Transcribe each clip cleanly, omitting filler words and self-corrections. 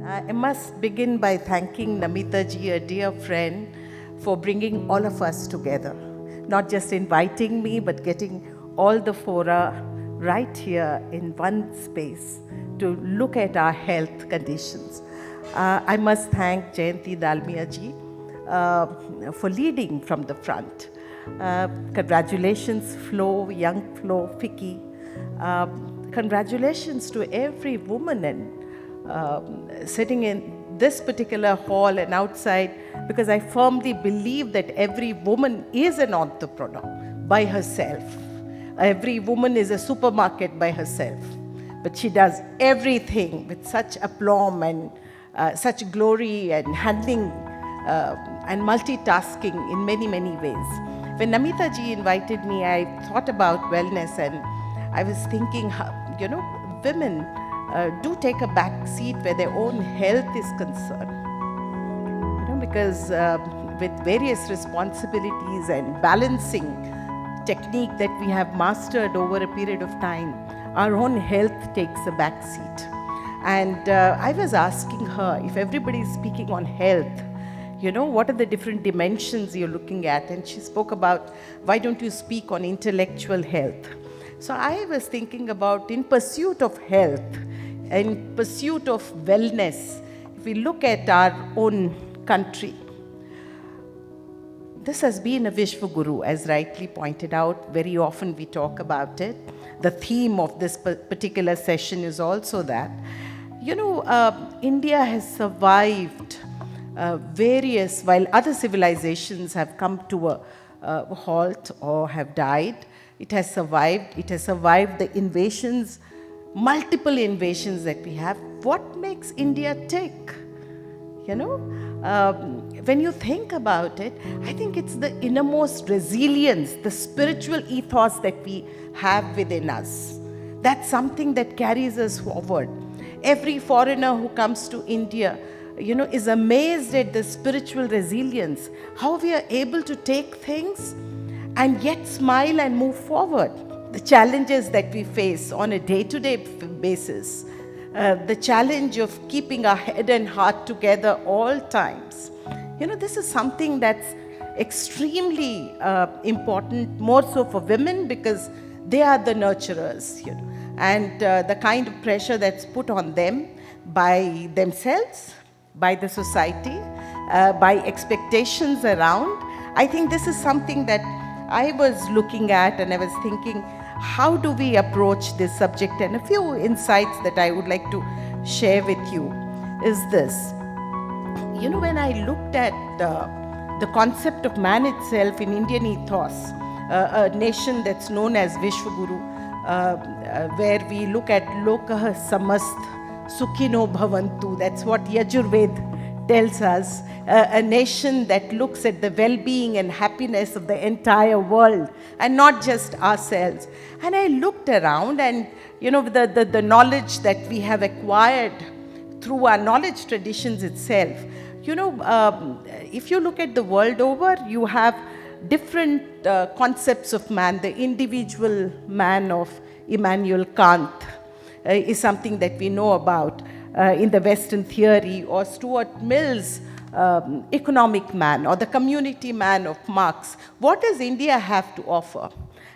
I must begin by thanking Namita ji, a dear friend, for bringing all of us together. Not just inviting me, but getting all the fora right here in one space to look at our health conditions. I must thank Jayanti Dalmia ji for leading from the front. Congratulations, Flo, young Flo, Fiki. Congratulations to every woman and sitting in this particular hall and outside, because I firmly believe that every woman is an entrepreneur by herself. Every woman is a supermarket by herself, but she does everything with such aplomb and such glory and handling and multitasking in many, many ways. When Namita ji invited me, I thought about wellness, and I was thinking, women do take a back seat where their own health is concerned. Because with various responsibilities and balancing technique that we have mastered over a period of time, our own health takes a back seat. And I was asking her, if everybody is speaking on health, what are the different dimensions you're looking at? And she spoke about, why don't you speak on intellectual health? So I was thinking about, in pursuit of health, in pursuit of wellness, if we look at our own country, this has been a Vishwa Guru, as rightly pointed out. Very often we talk about it. The theme of this particular session is also that. India has survived while other civilizations have come to a halt or have died. It has survived. It has survived the invasions, multiple invasions that we have. What makes India tick? When you think about it, I think it's the innermost resilience, the spiritual ethos that we have within us. That's something that carries us forward. Every foreigner who comes to India, is amazed at the spiritual resilience, how we are able to take things and yet smile and move forward. The challenges that we face on a day-to-day basis, the challenge of keeping our head and heart together all times. This is something that's extremely important, more so for women, because they are the nurturers, and the kind of pressure that's put on them by themselves, by the society, by expectations around. I think this is something that I was looking at, and I was thinking, how do we approach this subject? And a few insights that I would like to share with you is this. When I looked at the concept of man itself in Indian ethos, a nation that's known as Vishwa Guru, where we look at Lokah Samast Sukhino Bhavantu, that's what Yajurved tells us, a nation that looks at the well-being and happiness of the entire world and not just ourselves. And I looked around, and the knowledge that we have acquired through our knowledge traditions itself, if you look at the world over, you have different concepts of man. The individual man of Immanuel Kant is something that we know about in the Western theory, or Stuart Mill's economic man, or the community man of Marx. What does India have to offer?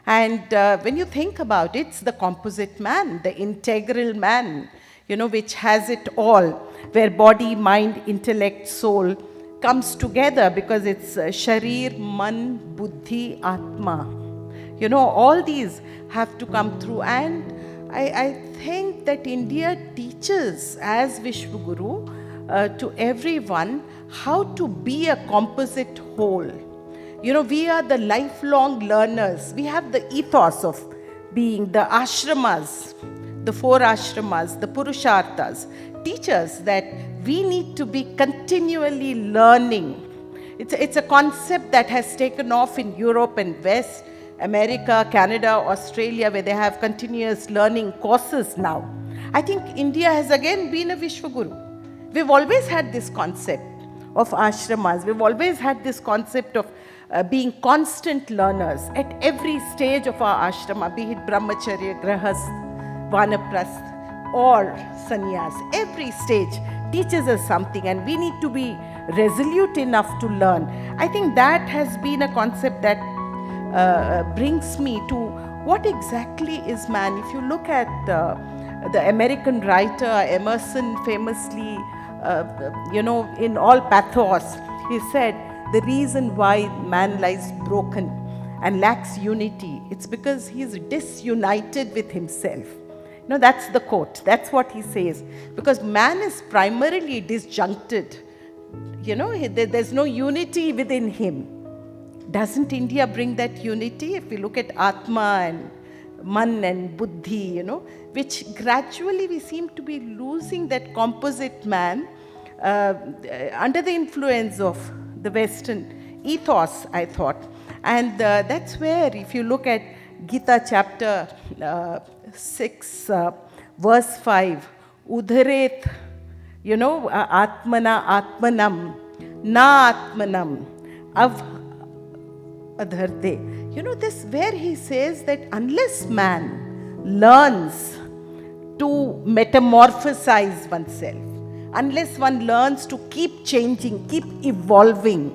And when you think about it, it's the composite man, the integral man, which has it all, where body, mind, intellect, soul comes together, because it's Sharir, Man, Buddhi, Atma. All these have to come through. And I think that India teaches, as Vishwa Guru, to everyone how to be a composite whole. We are the lifelong learners. We have the ethos of being the ashramas, the 4 ashramas, the purusharthas, teach us that we need to be continually learning. It's a concept that has taken off in Europe and West, America, Canada, Australia, where they have continuous learning courses now. I think India has again been a Vishwa Guru. We've always had this concept of ashramas. We've always had this concept of being constant learners at every stage of our ashrama, be it brahmacharya, grahast, vanaprasth, or sannyas. Every stage teaches us something, and we need to be resolute enough to learn. I think that has been a concept that brings me to what exactly is man. If you look at the American writer Emerson, famously, in all pathos, he said, the reason why man lies broken and lacks unity, it's because he's disunited with himself. That's the quote. That's what he says. Because man is primarily disjuncted. There's no unity within him. Doesn't India bring that unity? If we look at Atma and Man and Buddhi, which gradually we seem to be losing that composite man under the influence of the Western ethos, I thought. And that's where, if you look at Gita chapter 6, verse 5, Udharet, Atmana Atmanam, Na Atmanam, Av Adharte. This where he says that unless man learns to metamorphosize oneself, unless one learns to keep changing, keep evolving,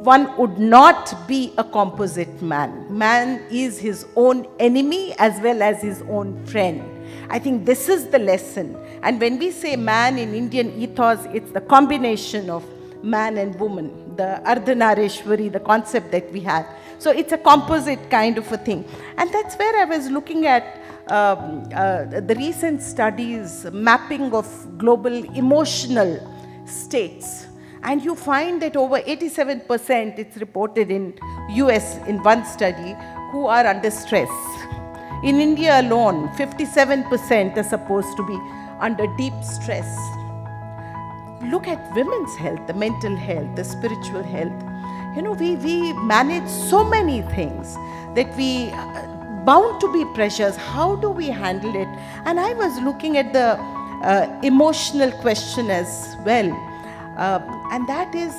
one would not be a composite man. Man is his own enemy as well as his own friend. I think this is the lesson. And when we say man in Indian ethos, it's the combination of man and woman, the Ardhanarishwari, the concept that we have. So it's a composite kind of a thing. And that's where I was looking at the recent studies, mapping of global emotional states. And you find that over 87%, it's reported in US in one study, who are under stress. In India alone, 57% are supposed to be under deep stress. Look at women's health, the mental health, the spiritual health. We manage so many things that we bound to be pressures. How do we handle it? And I was looking at the emotional question as well. And that is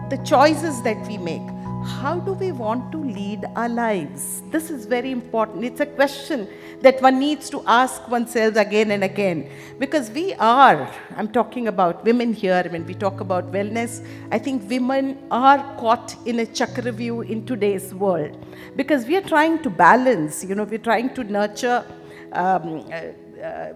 the choices that we make. How do we want to lead our lives? This is very important. It's a question that one needs to ask oneself again and again. Because I'm talking about women here, when we talk about wellness, I think women are caught in a chakravyuh in today's world. Because we are trying to balance, we're trying to nurture,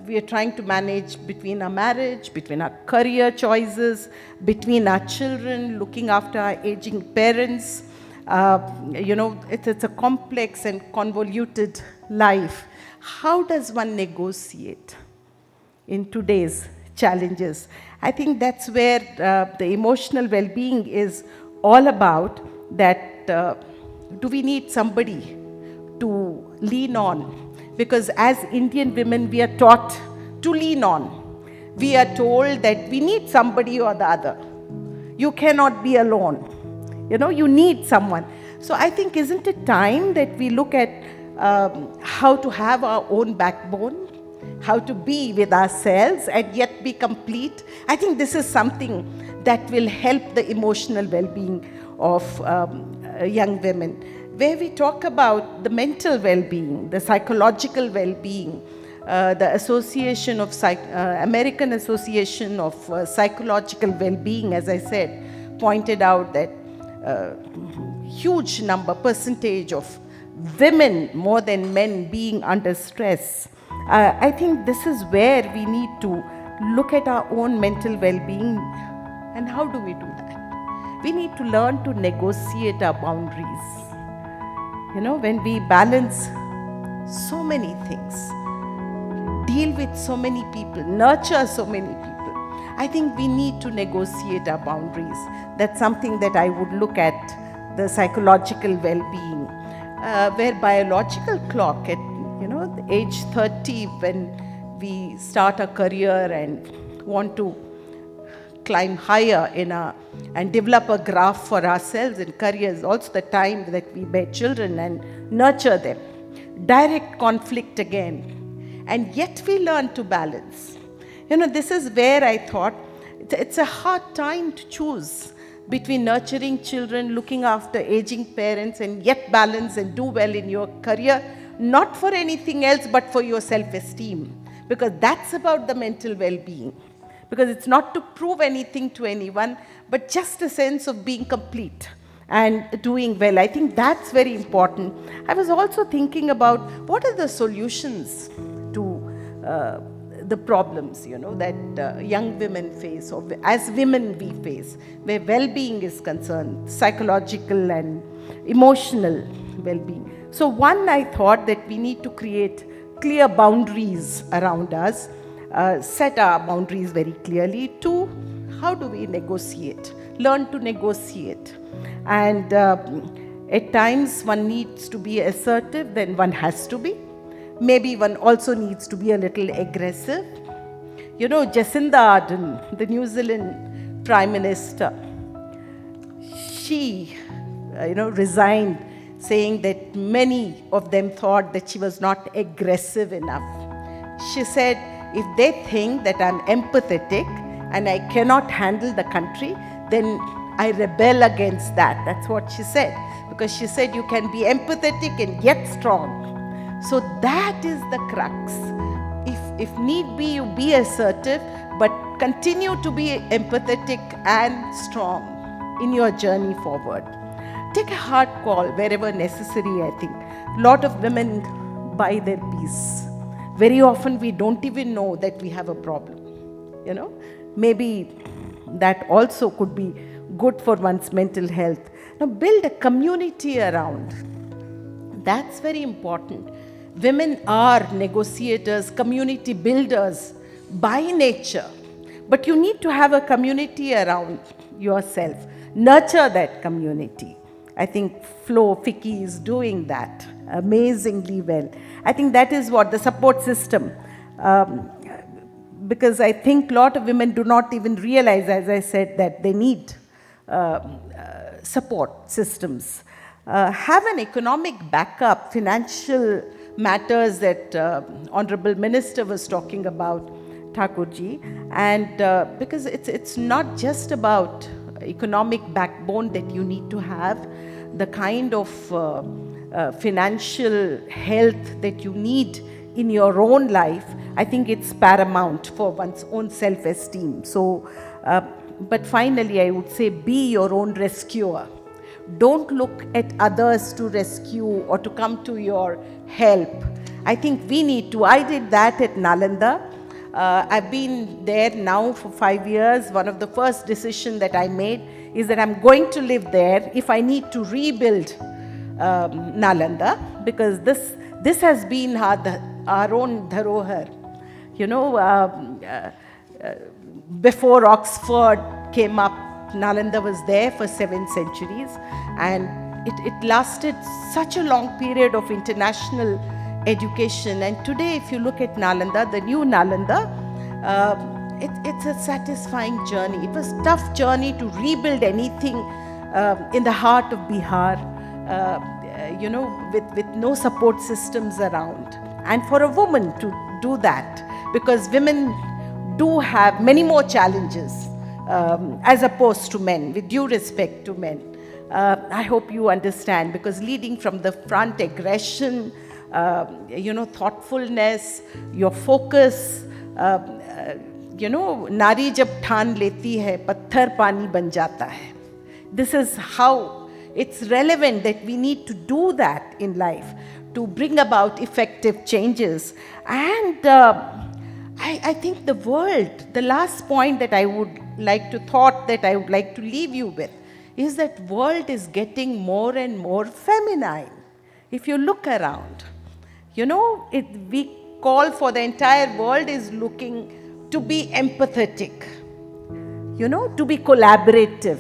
we are trying to manage between our marriage, between our career choices, between our children, looking after our aging parents. It's a complex and convoluted life. How does one negotiate in today's challenges? I think that's where the emotional well-being is all about. That do we need somebody to lean on? Because as Indian women, we are taught to lean on. We are told that we need somebody or the other. You cannot be alone. You need someone. So I think, isn't it time that we look at how to have our own backbone, how to be with ourselves and yet be complete? I think this is something that will help the emotional well-being of young women, where we talk about the mental well-being, the psychological well-being. The Association of American Association of Psychological Well-being, as I said, pointed out that huge percentage of women more than men being under stress. I think this is where we need to look at our own mental well-being. And how do we do that? We need to learn to negotiate our boundaries. When we balance so many things, deal with so many people, nurture so many people, I think we need to negotiate our boundaries. That's something that I would look at, the psychological well-being, where biological clock at the age 30, when we start a career and want to climb higher and develop a graph for ourselves in careers, also the time that we bear children and nurture them. Direct conflict again. And yet we learn to balance. This is where I thought it's a hard time to choose between nurturing children, looking after aging parents, and yet balance and do well in your career, not for anything else but for your self-esteem, because that's about the mental well-being. because it's not to prove anything to anyone, but just a sense of being complete and doing well. I think that's very important. I was also thinking about what are the solutions to the problems, that young women face, or as women we face, where well-being is concerned, psychological and emotional well-being. So one, I thought that we need to create clear boundaries around us, set our boundaries very clearly. Two, how do we negotiate? Learn to negotiate. And at times one needs to be assertive, then one has to be. Maybe one also needs to be a little aggressive. Jacinda Ardern, the New Zealand Prime Minister, she, resigned, saying that many of them thought that she was not aggressive enough. She said, if they think that I'm empathetic and I cannot handle the country, then I rebel against that. That's what she said. Because she said you can be empathetic and yet strong. So that is the crux. If need be, you be assertive, but continue to be empathetic and strong in your journey forward. Take a hard call wherever necessary, I think. A lot of women buy their peace. Very often we don't even know that we have a problem. Maybe that also could be good for one's mental health. Now build a community around. That's very important. Women are negotiators, community builders by nature. But you need to have a community around yourself. Nurture that community. I think Flo Fiki is doing that amazingly well. I think that is what the support system, because I think a lot of women do not even realize, as I said, that they need support systems. Have an economic backup, financial matters that Honorable Minister was talking about, Thakurji, and because it's not just about economic backbone that you need to have, the kind of financial health that you need in your own life. I think it's paramount for one's own self-esteem. So, but finally I would say be your own rescuer. Don't look at others to rescue or to come to your help. I think we need to. I did that at Nalanda. I've been there now for 5 years. One of the first decisions that I made is that I'm going to live there if I need to rebuild Nalanda, because this has been our own dharohar. Before Oxford came up, Nalanda was there for 7 centuries, and it lasted such a long period of international education. And today, if you look at Nalanda, the new Nalanda, it's a satisfying journey. It was a tough journey to rebuild anything in the heart of Bihar, with no support systems around. And for a woman to do that, because women do have many more challenges as opposed to men, with due respect to men. I hope you understand, because leading from the front, aggression, thoughtfulness, your focus, नारी जब ठान लेती है पत्थर पानी बन जाता है. This is how it's relevant that we need to do that in life to bring about effective changes. And I think the world, the last point that I would like to leave you with is that world is getting more and more feminine. If you look around, we call for the entire world is looking to be empathetic, to be collaborative,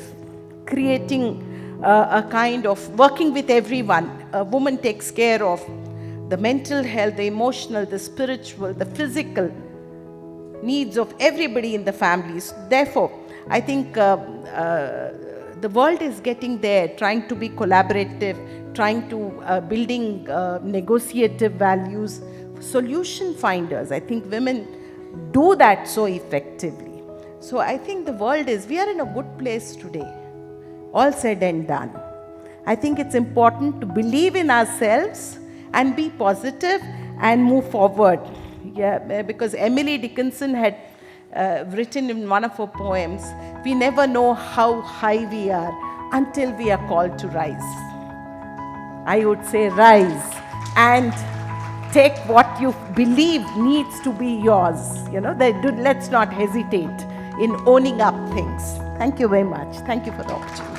creating a kind of working with everyone. A woman takes care of the mental health, the emotional, the spiritual, the physical needs of everybody in the families. Therefore, I think the world is getting there, trying to be collaborative, trying to building negotiative values, solution finders. I think women do that so effectively. So I think we are in a good place today, all said and done. I think it's important to believe in ourselves and be positive and move forward. Yeah, because Emily Dickinson had written in one of her poems, we never know how high we are until we are called to rise. I would say rise and take what you believe needs to be yours. Let's not hesitate in owning up things. Thank you very much. Thank you for the opportunity.